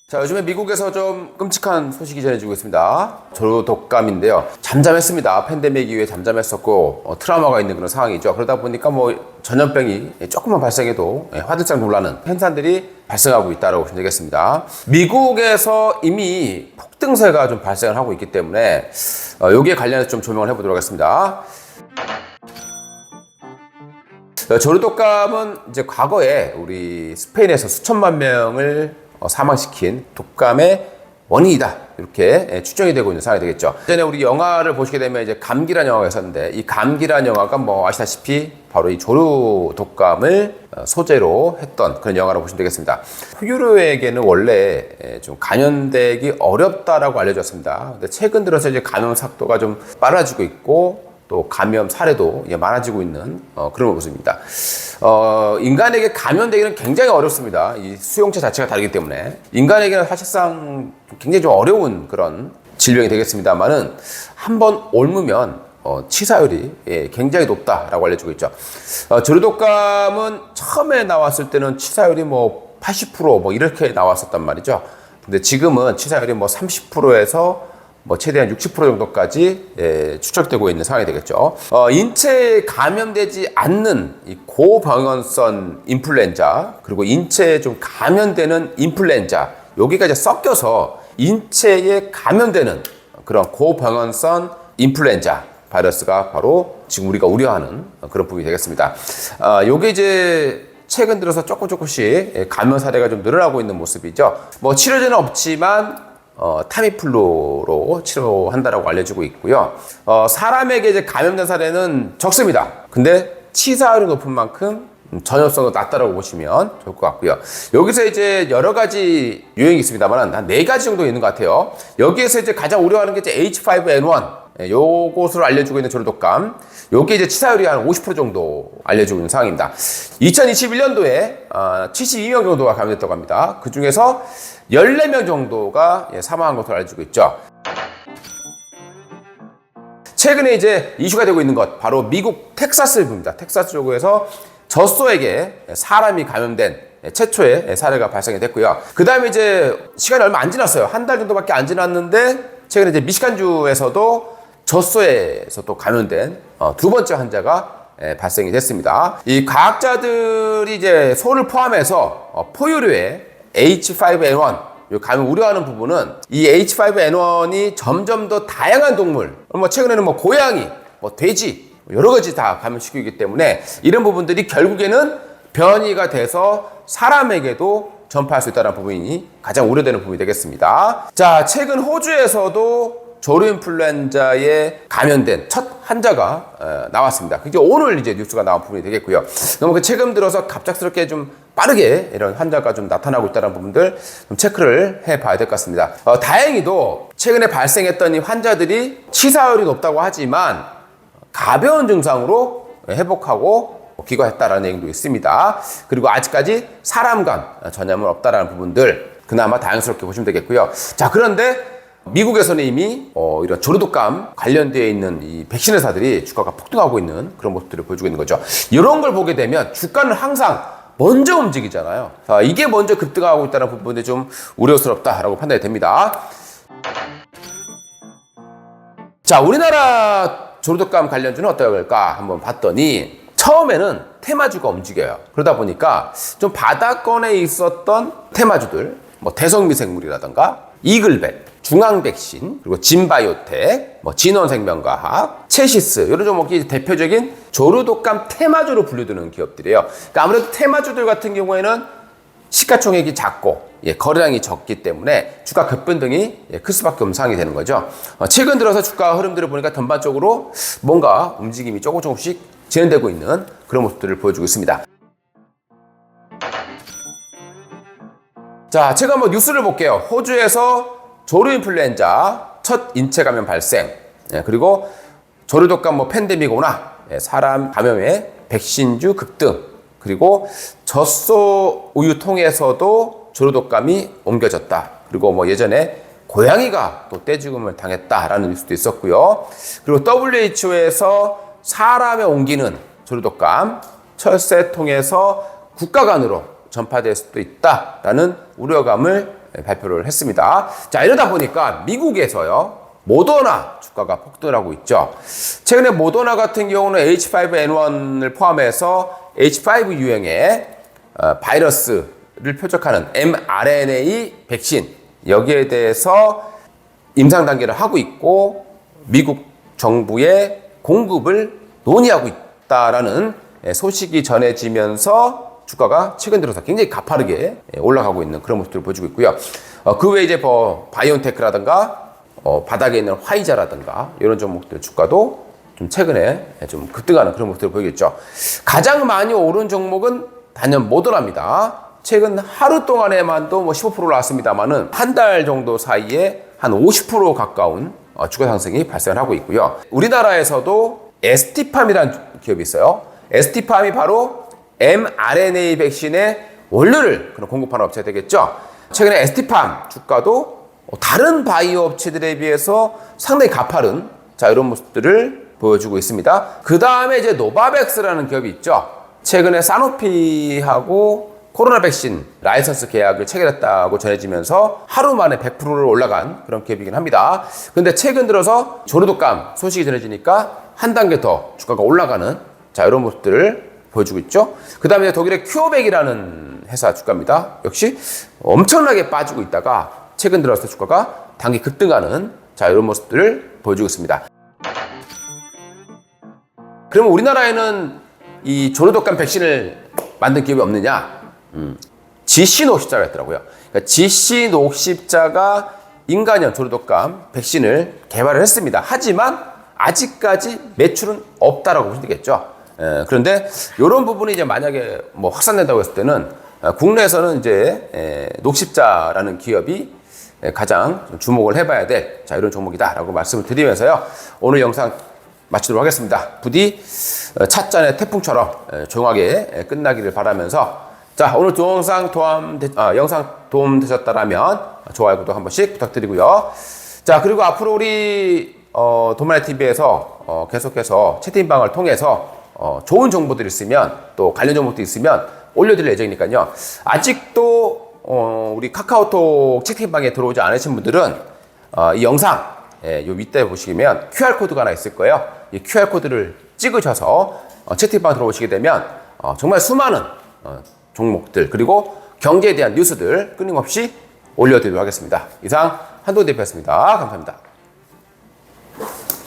자, 요즘에 미국에서 좀 끔찍한 소식이 전해지고 있습니다. 조류독감인데요. 잠잠했습니다. 팬데믹 이후에 잠잠했었고 트라우마가 있는 그런 상황이죠. 그러다 보니까 전염병이 조금만 발생해도 화들짝 놀라는 현상들이 발생하고 있다고 보시면 되겠습니다. 미국에서 이미 폭등세가 좀 발생을 하고 있기 때문에 여기에 관련해서 좀 조명을 해보도록 하겠습니다. 조류독감은 이제 과거에 우리 스페인에서 수천만 명을 사망시킨 독감의 원인이다, 이렇게 추정이 되고 있는 상황이 되겠죠. 예전에 우리 영화를 보시게 되면 이제 감기란 영화가 있었는데, 이 감기란 영화가 아시다시피 바로 이 조류 독감을 소재로 했던 그런 영화라고 보시면 되겠습니다. 포유류에게는 원래 좀 감염되기 어렵다라고 알려졌습니다. 근데 최근 들어서 이제 감염 속도가 좀 빨라지고 있고, 또 감염 사례도 많아지고 있는 그런 모습입니다. 인간에게 감염되기는 굉장히 어렵습니다. 이 수용체 자체가 다르기 때문에 인간에게는 사실상 굉장히 좀 어려운 그런 질병이 되겠습니다만은 한번 옮으면 치사율이 굉장히 높다라고 알려지고 있죠. 조류독감은 처음에 나왔을 때는 치사율이 80% 이렇게 나왔었단 말이죠. 근데 지금은 치사율이 30%에서 최대한 60% 정도까지 추적되고 있는 상황이 되겠죠. 인체에 감염되지 않는 이 고병원성 인플루엔자, 그리고 인체에 좀 감염되는 인플루엔자, 여기가 이제 섞여서 인체에 감염되는 그런 고병원성 인플루엔자 바이러스가 바로 지금 우리가 우려하는 그런 부분이 되겠습니다. 요게 이제 최근 들어서 조금씩 감염 사례가 좀 늘어나고 있는 모습이죠. 치료제는 없지만 타미플루로 치료한다라고 알려지고 있고요. 사람에게 이제 감염된 사례는 적습니다. 근데 치사율이 높은 만큼 전염성도 낮다라고 보시면 좋을 것 같고요. 여기서 이제 여러 가지 유형이 있습니다만 한 4가지 정도 있는 것 같아요. 여기에서 이제 가장 우려하는 게 이제 H5N1. 요것으로 알려지고 있는 조류독감. 요게 이제 치사율이 한 50% 정도 알려지고 있는 상황입니다. 2021년도에 72명 정도가 감염됐다고 합니다. 그 중에서 14명 정도가 사망한 것으로 알려지고 있죠. 최근에 이제 이슈가 되고 있는 것, 바로 미국 텍사스주입니다. 텍사스 주에서 젖소에게 사람이 감염된 최초의 사례가 발생이 됐고요. 그 다음에 이제 시간이 얼마 안 지났어요. 한 달 정도밖에 안 지났는데 최근에 이제 미시간주에서도 젖소에서 또 감염된 두 번째 환자가 발생이 됐습니다. 이 과학자들이 이제 소를 포함해서 포유류의 H5N1, 이 감염 우려하는 부분은 이 H5N1이 점점 더 다양한 동물, 최근에는 고양이, 돼지, 여러 가지 다 감염시키고 있기 때문에 이런 부분들이 결국에는 변이가 돼서 사람에게도 전파할 수 있다는 부분이 가장 우려되는 부분이 되겠습니다. 자, 최근 호주에서도 조류인플루엔자에 감염된 첫 환자가 나왔습니다. 이제 오늘 이제 뉴스가 나온 부분이 되겠고요. 너무 최근 들어서 갑작스럽게 좀 빠르게 이런 환자가 좀 나타나고 있다는 부분들 좀 체크를 해봐야 될 것 같습니다. 다행히도 최근에 발생했던 이 환자들이 치사율이 높다고 하지만 가벼운 증상으로 회복하고 귀가했다라는 얘기도 있습니다. 그리고 아직까지 사람 간 전염은 없다라는 부분들 그나마 다행스럽게 보시면 되겠고요. 자, 그런데 미국에서는 이미 이런 조류독감 관련되어 있는 이 백신 회사들이 주가가 폭등하고 있는 그런 모습들을 보여주고 있는 거죠. 이런 걸 보게 되면 주가는 항상 먼저 움직이잖아요. 이게 먼저 급등하고 있다는 부분이 좀 우려스럽다라고 판단이 됩니다. 자, 우리나라 조류독감 관련주는 어떨까 한번 봤더니 처음에는 테마주가 움직여요. 그러다 보니까 좀 바닥권에 있었던 테마주들, 대성미생물이라던가 이글벳, 중앙백신, 그리고 진바이오텍, 진원생명과학, 체시스, 이런 종목이 대표적인 조류독감 테마주로 분류되는 기업들이에요. 그러니까 아무래도 테마주들 같은 경우에는 시가총액이 작고 거래량이 적기 때문에 주가 급변동이 클 수밖에 없는 상황이 되는 거죠. 최근 들어서 주가 흐름들을 보니까 전반적으로 뭔가 움직임이 조금씩 진행되고 있는 그런 모습들을 보여주고 있습니다. 자, 제가 한번 뉴스를 볼게요. 호주에서 조류인플루엔자 첫 인체 감염 발생, 그리고 조류독감 팬데믹 오나 사람 감염의 백신주 급등, 그리고 젖소 우유 통에서도 조류독감이 옮겨졌다. 그리고 예전에 고양이가 또 떼죽음을 당했다라는 뉴스도 있었고요. 그리고 WHO에서 사람에 옮기는 조류독감 철새 통해서 국가 간으로 전파될 수도 있다라는 우려감을 발표를 했습니다. 자, 이러다 보니까 미국에서요, 모더나 주가가 폭등을 하고 있죠. 최근에 모더나 같은 경우는 H5N1을 포함해서 H5 유행의 바이러스를 표적하는 mRNA 백신, 여기에 대해서 임상 단계를 하고 있고 미국 정부의 공급을 논의하고 있다라는 소식이 전해지면서 주가가 최근 들어서 굉장히 가파르게 올라가고 있는 그런 모습들을 보여주고 있고요. 그 외에 이제 바이온테크라든가 바닥에 있는 화이자라든가 이런 종목들 주가도 좀 최근에 좀 급등하는 그런 모습들을 보이겠죠. 가장 많이 오른 종목은 단연 모더나입니다. 최근 하루 동안에만도 15% 올랐습니다만은 한 달 정도 사이에 한 50% 가까운 주가 상승이 발생을 하고 있고요. 우리나라에서도 ST팜이라는 기업이 있어요. ST팜이 바로 mRNA 백신의 원료를 공급하는 업체가 되겠죠. 최근에 ST팜 주가도 다른 바이오 업체들에 비해서 상당히 가파른 이런 모습들을 보여주고 있습니다. 그 다음에 이제 노바백스라는 기업이 있죠. 최근에 사노피하고 코로나 백신 라이선스 계약을 체결했다고 전해지면서 하루 만에 100%를 올라간 그런 기업이긴 합니다. 근데 최근 들어서 조류독감 소식이 전해지니까 한 단계 더 주가가 올라가는 이런 모습들을 보여주고 있죠. 그 다음에 독일의 큐어백이라는 회사 주가입니다. 역시 엄청나게 빠지고 있다가 최근 들어서 주가가 단기 급등하는 이런 모습들을 보여주고 있습니다. 그러면 우리나라에는 이 조류독감 백신을 만든 기업이 없느냐? GC 녹십자가 있더라고요. 그러니까 GC 녹십자가 인간형 조류독감 백신을 개발을 했습니다. 하지만 아직까지 매출은 없다라고 보시면 되겠죠. 그런데 이런 부분이 이제 만약에 확산된다고 했을 때는 국내에서는 이제 녹십자라는 기업이 가장 주목을 해봐야 될 이런 종목이다라고 말씀을 드리면서요. 오늘 영상 마치도록 하겠습니다. 부디 찻잔의 태풍처럼 조용하게 끝나기를 바라면서 오늘 영상 도움되셨다면 좋아요, 구독 한 번씩 부탁드리고요. 그리고 앞으로 우리 도마네TV에서 계속해서 채팅방을 통해서 좋은 정보들이 있으면 또 관련 정보도 있으면 올려드릴 예정이니까요. 아직도 우리 카카오톡 채팅방에 들어오지 않으신 분들은 이 영상 요 밑에 보시면 QR코드가 하나 있을 거예요. 이 QR코드를 찍으셔서 채팅방 들어오시게 되면 정말 수많은 종목들 그리고 경제에 대한 뉴스들 끊임없이 올려드리도록 하겠습니다. 이상 한동훈 대표였습니다. 감사합니다.